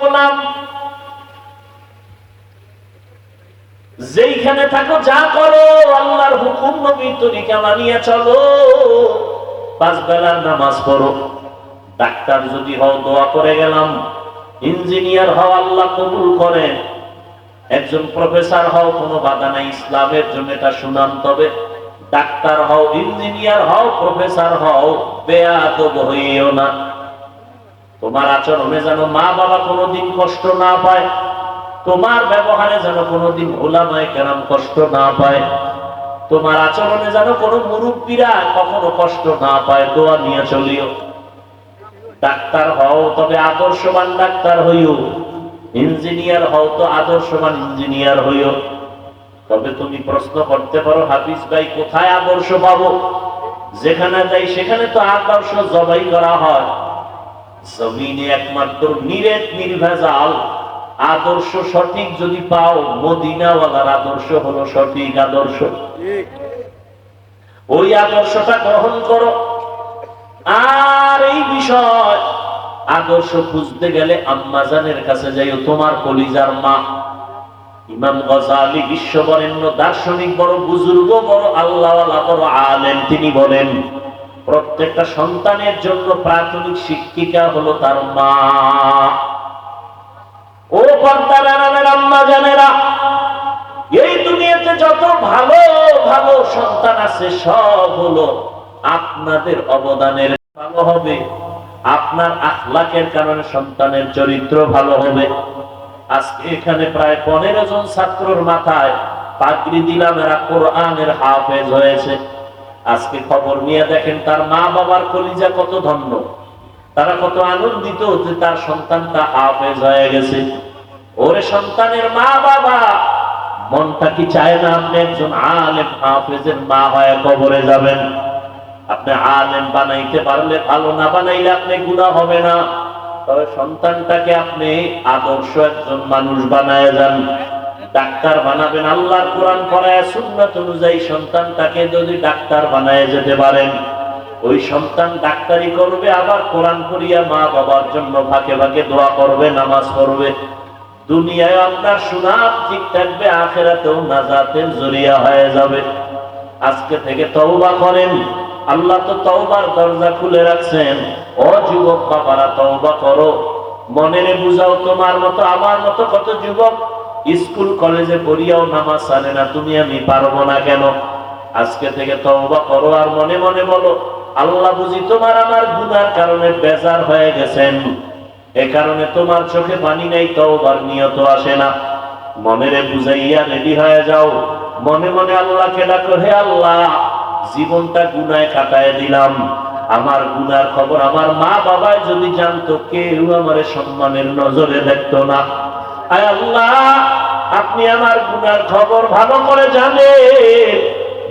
গোলাম, যেইখানে থাকো যা করো আল্লাহর হুকুম নবীর তরিকা মানিয়ে চলো, 5 বেলার নামাজ পড়ো। ডাক্তার যদি হও দোয়া করে গেলাম, ইঞ্জিনিয়ার হও আল্লাহ কবুল করেন, একজন প্রফেসর হও কোনো বাধা নাই, ইসলামের জন্য এটা সুনাম। তবে ডাক্তার হও, ইঞ্জিনিয়ার হও, প্রফেসর হও, বেয়াদব হইও না। তোমার আচরণে যেন মা বাবা কোনোদিন কষ্ট না পায়, তোমার ব্যবহারে যেন কোনোদিন ওলামায়ে কেরাম কষ্ট না পায়, তোমার আচরণে যেন কোনো মুরব্বীরা কখনো কষ্ট না পায়। দোয়া নিয়ে চলিও। ডাক্তার হও তবে আদর্শবান ডাক্তার হইও, ইঞ্জিনিয়ার হও তো আদর্শবান ইঞ্জিনিয়ার হইও। তবে তুমি প্রশ্ন করতে পারো, হাফিজ ভাই কোথায় আদর্শ পাবো? যেখানে যাই সেখানে তো আদর্শ জবাই করা হয়। জমিনে একমাত্র নিরেট নির্ভেজাল আদর্শ সঠিক যদি পাও, মদিনাওয়ালার আদর্শ হলো সঠিক আদর্শ। ওই আদর্শটা গ্রহণ করো। আর এই বিষয় আদর্শ খুঁজতে গেলে আম্মাজানের কাছে যাইও, তোমার কলিজার মা। ইমাম গজালি বিশ্ববরেণ্য দার্শনিক, বড় বুজুর্গ, বড় আল্লাহওয়ালা, বড় আলেম, তিনি বলেন প্রত্যেকটা সন্তানের জন্য প্রাথমিক শিক্ষিকা হলো তার মা। ও পর্দার আড়ালের আম্মা জানেরা, এই দুনিয়াতে যত ভালো ভালো সন্তান আছে সব হলো আপনাদের অবদানের ভালো হবে, আপনার আখলাকের কারণে সন্তানের চরিত্র ভালো হবে। আজকে এখানে প্রায় 15 জন ছাত্রর মাথায় পাগড়ি দিলাম, এরা কোরআনের হাফেজ হয়েছে। আজকে খবর নিয়ে দেখেন তার মা বাবার কলিজা কত ধন্য, তারা কত আনন্দিত যে তার সন্তানটা হাফেজ হয়ে গেছে। ওরে সন্তানের মা বাবা, মনটা কি চায় না আপনি একজন আলেম হাফেজের মা হয়ে কবরে যাবেন? আপনি আলেম বানাইতে পারলে ভালো, না বানাইলে আপনি গুনাহ হবে না। তবে সন্তানটাকে আপনি আদর্শ একজন মানুষ বানায় যান। ডাক্তার বানাবেন, আল্লাহর কোরআন পড়ায় সুন্নাত অনুযায়ী সন্তানটাকে যদি ডাক্তার বানায় যেতে পারেন, ওই সন্তান ডাক্তারি করবে, আবার কোরআন পড়িয়া মা বাবার জন্য ফাঁকে ফাঁকে দোয়া করবে, নামাজ পড়বে। দুনিয়ায় আপনার সুনাম ঠিক থাকবে, আখিরাতেও নাজাতের জরিয়া হয়ে যাবে। আজকে থেকে তওবা করেন, আল্লাহ তো তওবার দরজা খুলে রাখছেন। ও যুবক বাবারা, তওবা করো, মনেরে বুঝাও। তোমার মতো আমার মতো কত যুবক স্কুল কলেজে পড়িয়াও নামাজ জানে না, তুমি আমি পারবো না কেন? আজকে থেকে তওবা করো আর মনে মনে বলো, আল্লাহ বুঝি তোমার আমার গুনার কারণে বেজার হয়ে গেছেন, এ কারণে তোমার চোখে পানি নেই, তওবার নিয়ত আসে না। মনেরে বুঝাইয়া রেডি হয়ে যাও, মনে মনে আল্লাহকে ডাকো, হে আল্লাহ, জীবনটা গুনায় কাটায় দিলাম, আমার গুনার খবর আমার মা বাবাই যদি জানতো, কেউ আমার সম্মানের নজরে দেখতো না। আয় আল্লাহ, আপনি আমার গুনার খবর ভালো করে জানেন।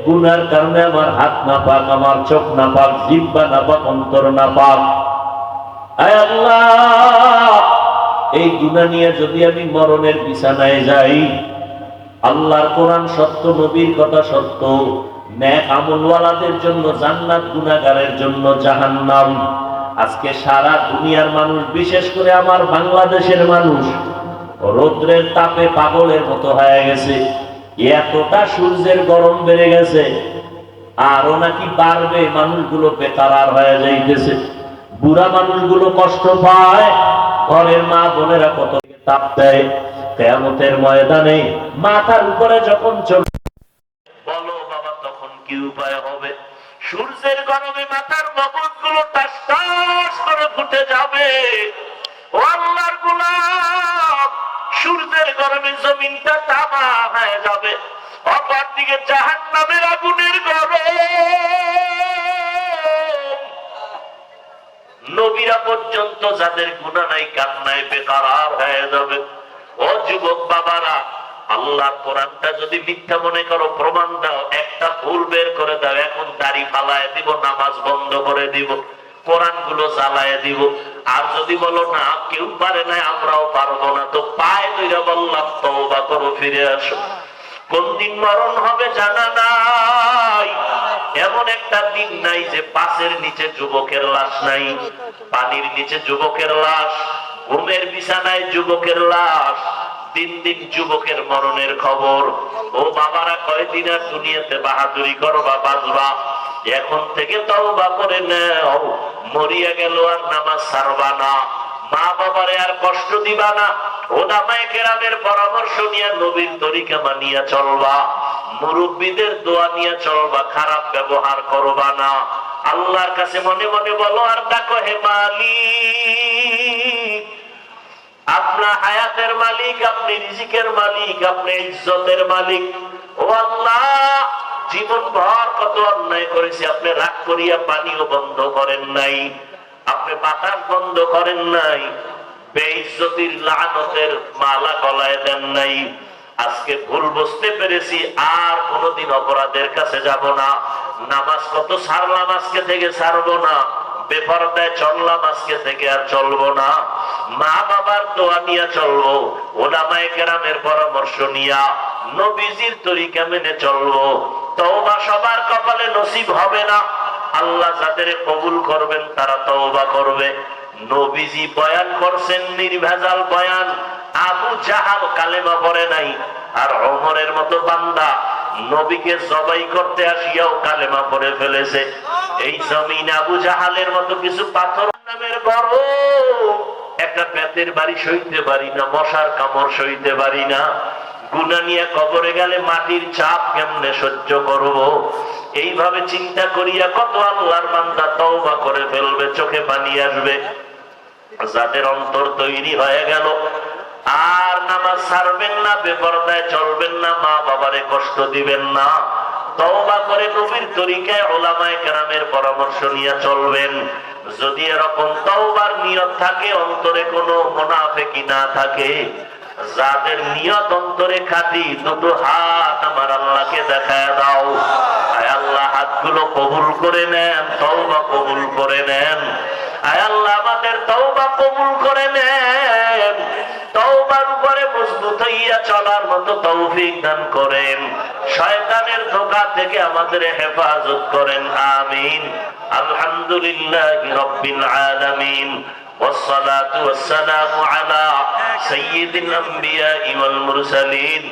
গুনার কারণে আমার হাত না পাক, আমার চোখ না পাক, জিহ্বা না পাক, অন্তর না পাক। আয় আল্লাহ, এই গুনাহ নিয়ে যদি আমি মরণের বিছানায় যাই, আল্লাহর কোরআন সত্য, নবীর কথা সত্য, নেক আমলওয়ালাদের জন্য জান্নাত, গুনাহগারের জন্য জাহান্নাম। আজকে সারা দুনিয়ার মানুষ, বিশেষ করে আমার বাংলাদেশের মানুষ রৌদ্রের তাপে পাগলের মতো হয়ে গেছে। এতটা সূর্যের গরম বেড়ে গেছে, আরো নাকি বাড়বে। মানুষগুলো বেকারার হয়ে যাইতেছে, বুড়া মানুষগুলো কষ্ট পায়, ঘরের মা বোনেরা কত তাপ দেয়। কিয়ামতের ময়দানে মাথার উপরে যখন চলে, বলো বাবা তখন কি উপায় হবে? সূর্যের গরমে মাথার মগজগুলো টাস টাস করে ফুটে যাবে। ও আল্লাহর গোলাম, সূর্যের গরমে জমিনটা তামা হয়ে যাবে। অপর দিকে জাহান্নামের আগুনের গরম, নবীরা পর্যন্ত যাদের গুনাহ নাই কান্নায় বেকারার হয়ে যাবে। ও যুবক বাবারা, আল্লাহর কোরআনটা যদি মিথ্যা মনে করো, প্রমাণ দাও, একটা ভুল বের করে দাও, এখন দাড়ি ফালায় দিব, নামাজ বন্ধ করে দিব, কোরআন গুলো জ্বালায় দিব। আর যদি বলো না কেউ পারে না, আমরাও পারবো না, তো পায়ে ধরে বললাম তওবা করো, ফিরে আসো। কোন দিন মরণ হবে জানা নাই। এমন একটা দিন নাই যে বাসের নিচে যুবকের লাশ নাই, পানির নিচে যুবকের লাশ, ঘুমের বিছানায় যুবকের লাশ, দিন দিন যুবকের মরণের খবর। ও বাবারা, কয়দিন আর দুনিয়াতে বাহাদুরি করবা, বাজবা? এখন থেকে তওবা করে নাও। মরিয়া গেল আর নামাজ ছাড়বা না, মা বাবারে আর কষ্ট দিবা না। ওলামায়ে কেরামের পরামর্শ নিয়ে নবীর তরিকা মানিয়া চলবা, মুরব্বীদের দোয়া নিয়ে চলবা, খারাপ ব্যবহার করবা না। আল্লাহর কাছে মনে মনে বলো আর ডাকো, হে মালিক, আপনার হায়াতের মালিক, আপনি রিজিকের মালিক, আপনি ইজ্জতের মালিক। ও আল্লাহ, জীবন ভর কত অন্যায় করেছি, আপনি রাগ করিয়া পানিও বন্ধ করেন নাই, আপনি বাতাস বন্ধ করেন নাই, বেইজ্জতির লানতের মালা গলায় দেন নাই। আজকে ভুল বুঝতে পেরেছি, আর কোনদিন অপরাধের কাছে যাব না। নামাজ কত ছাড়লাম, আজকে থেকে ছাড়বো না। বেপরদায় চললাম, আজকে থেকে আর চলবো না। মা বাবার দোয়া নিয়ে চলবো, ওলামায়ে কেরামের পরামর্শ নিয়া নবীজির তরিকা মেনে চলবো। তওবা সবার কপালে নসিব হবে না। আল্লাহ যাদের কবুল করবেন তারা তওবা করবে। নবীজি বয়ান করছেন নির্ভেজাল বয়ান। আবু জাহাল কালেমা পড়ে নাই, আর ওমরের মতো বান্দা নবীকে জবাই করতে আসিয়াও কালেমা পড়ে ফেলেছে। এই জমিন আবু জাহালের মতো কিছু পাথর নামের বড় একটা পেটের বাড়ি সইতে পারি না, মশার কামড় সইতে পারি না। গুনাহ নিয়ে কবরে গেলে মাটির চাপ কেমনে সহ্য করব? এইভাবে চিন্তা করিয়া কত আল্লাহর বান্দা তওবা করে ফেলবে, চোখে পানি আসবে। যাদের অন্তর তৈরি হয়ে গেল, আর নামাজ ছাড়বেন না, বেপরদায় চলবেন না, মা বাবারে কষ্ট দিবেন না, তওবা করে নবীর তরিকায় উলামায়ে কেরামের পরামর্শ নিয়ে চলবেন। যদি এরকম তওবার নিয়ত থাকে, অন্তরে কোনো মুনাফিকি না থাকে, যাদের নিয়ত অন্তরে খাঁটি, দুটো হাত আমার আল্লাহকে দেখায় দাও। আয় আল্লাহ, হাতগুলো কবুল করে নেন, তওবা কবুল করে নেন। আয় আল্লাহ, আমাদের তওবা কবুল করে নেন। তওবার উপরে মজবুত হইয়া চলার মতো তৌফিক দান করেন। শয়তানের ধোঁকা থেকে আমাদের হেফাজত করেন, আমিন। আলহামদুলিল্লাহি রাব্বিল আলামিন। والصلاة والسلام على سيد الأنبياء والمرسلين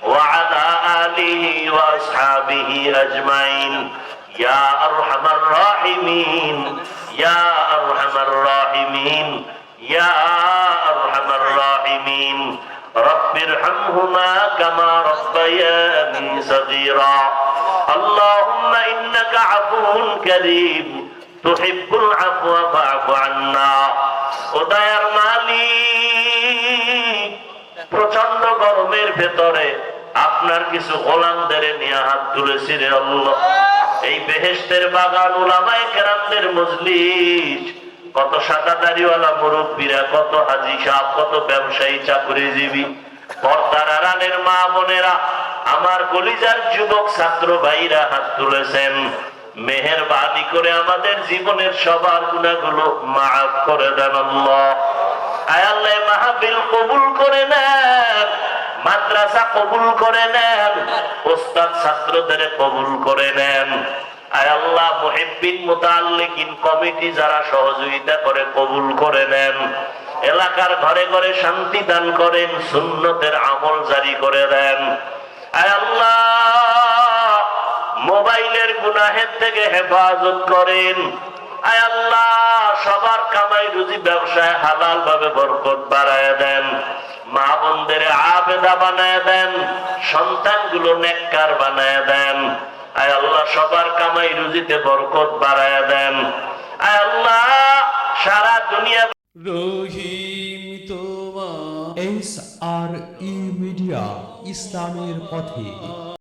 وعلى آله وأصحابه أجمعين يا أرحم الراحمين يا أرحم الراحمين يا أرحم الراحمين رب ارحمهما كما ربياني صغيرا اللهم إنك عفو كريم تحب العفو فاعف عنا। ও দয়ার মালিক, প্রচন্ড গরমের ভেতরে আপনার কিছু গোলামদের নিয়ে হাত তুলেছি রে আল্লাহ। এই বেহেশতের বাগান, উলামায়ে কেরামদের মজলিস, কত সাদা দাড়িওয়ালা মুরব্বীরা, কত হাজী সাহেব, কত ব্যবসায়ী, চাকরিজীবী, পর্দার আড়ালের মা বোনেরা, আমার কলিজার যুবক ছাত্র ভাইরা হাত তুলেছেন। মেহেরবানি করে আমাদের জীবনের সবার গুনাহগুলো মাফ করে দেন আল্লাহ। আয় আল্লাহ, মাহফিল কবুল করে নেন, মাদ্রাসা কবুল করে নেন, ওস্তাদ ছাত্রদের কবুল করে নেন। আয় আল্লাহ, মুহিব্বিন মুতাআল্লিকিন কমিটি যারা সহযোগিতা করে কবুল করে নেন। এলাকার ঘরে ঘরে শান্তি দান করেন, সুন্নতের আমল জারি করে দেন। আয় আল্লাহ, মোবাইলের গুনাহের থেকে হেফাজত করেন। আয় আল্লাহ, সবার কামাই রুজি ব্যবসায় হালাল ভাবে বরকত বাড়ায় দেন। মা বোনদের আবেদা বানায় দেন, সন্তানগুলো নেককার বানায় দেন। আয় আল্লাহ, সবার কামাই রুজিতে বরকত বাড়ায় দেন। আয় আল্লাহ, সারা দুনিয়া রহিম তোমার SRE মিডিয়া, ইসলামের পথে।